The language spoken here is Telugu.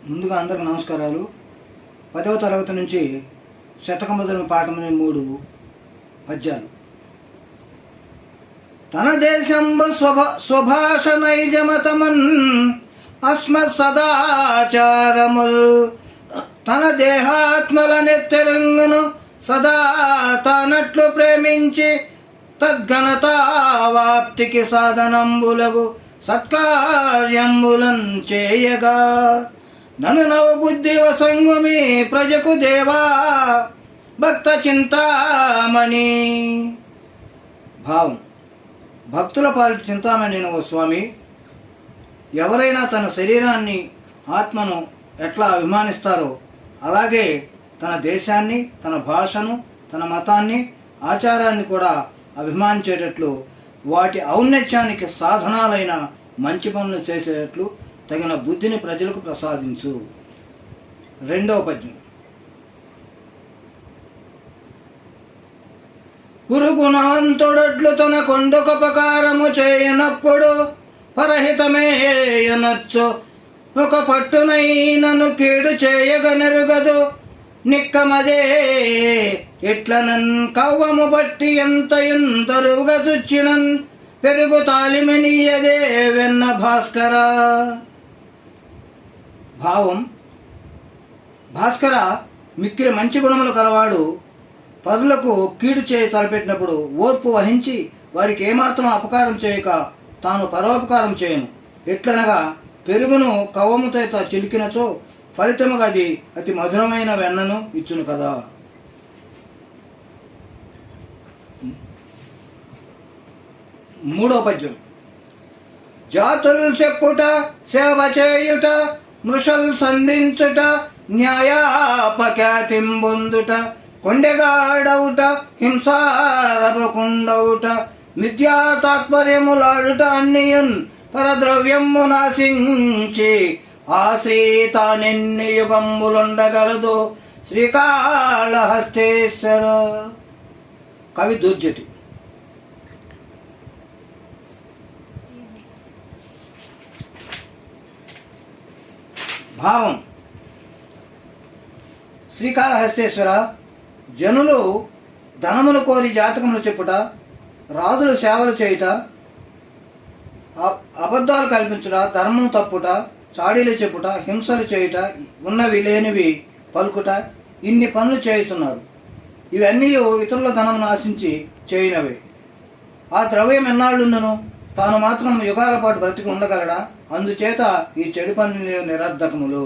ముందుగా అందరికి నమస్కారాలు. 10వ తరగతి నుంచి శతకముదలని పాఠమని 3 పద్యాలు. తన దేశంబు స్వభాష నైజమతమన్ అస్మత్ సదాచారముల్ తన దేహాత్మల నెత్తెరంగును సదా తానట్లు ప్రేమించి తద్ఘనతావాప్తికి సాధనంబులగు సత్కార్యంబులన్ చేయగా నను నవబుద్ధి వసంగుమి ప్రజకు దేవా భక్త చింతామణి. భావం: భక్తుల పాలిటి చింతామణి ఓ స్వామి, ఎవరైనా తన శరీరాన్ని ఆత్మను ఎట్లా అభిమానిస్తారో అలాగే తన దేశాన్ని, తన భాషను, తన మతాన్ని, ఆచారాన్ని కూడా అభిమానించేటట్లు వాటి ఔన్నత్యానికి సాధనాలైన మంచి పనులు చేసేటట్లు తగిన బుద్ధిని ప్రజలకు ప్రసాదించు. 2వ పద్యం. గురుగుణవంతుడట్లు తన కొండొకపకారము చేయనప్పుడు పరహితమేయనొచ్చు ఒక పట్టునైనను కీడు చేయగనెరుగదు నిక్కమదే ఇట్లనన్ కవ్వము బట్టి ఎంతరుగా చుచ్చినన్ పెరుగు తాలిమనీయదే వెన్న భాస్కర. భావం: భాస్కర, మిక్కిలి మంచి గుణములు కలవాడు పరులకు కీడు చేయి తలపెట్టినప్పుడు ఓర్పు వహించి వారికి ఏమాత్రం అపకారం చేయక తాను పరోపకారం చేయను. ఎట్లనగా పెరుగును కవ్వముతో చిలికినచో ఫలితముగా అది అతి మధురమైన వెన్నను ఇచ్చును కదా. 3వ పద్యం. జాతుల్ చెప్పుట సేవ చేయుట మృషల్ సంధించుట న్యాయాపఖ్యాతింబొందుట కొండెగాడవుట హింసారభకుండవుట మిథ్యా తాత్పర్యములాడుట అన్నియున్ పరద్రవ్యము నాశించి ఆశ్రీతానెన్ని యుగంబులుండగలదు శ్రీకాళహస్తేశ్వర. కవి దుర్జటి. భావం: శ్రీకాళహస్తేశ్వర, జనులు ధనములు కోరి జాతకములు చెప్పుట, రాజులు సేవలు చేయుట, అబద్ధాలు కల్పించుట, ధర్మం తప్పుట, చాడీలు చెప్పుట, హింసలు చేయుట, ఉన్నవి లేనివి పలుకుట, ఇన్ని పనులు చేయుతున్నారు. ఇవన్నీ ఇతరుల ధనమును ఆశించి చేయనవే. ఆ ద్రవ్యం ఎన్నాళ్ళుండును? తాను మాత్రం యుగాల పాటు బ్రతికి ఉండగలడా? అందుచేత ఈ చెడు పనులు నిరర్ధకములు.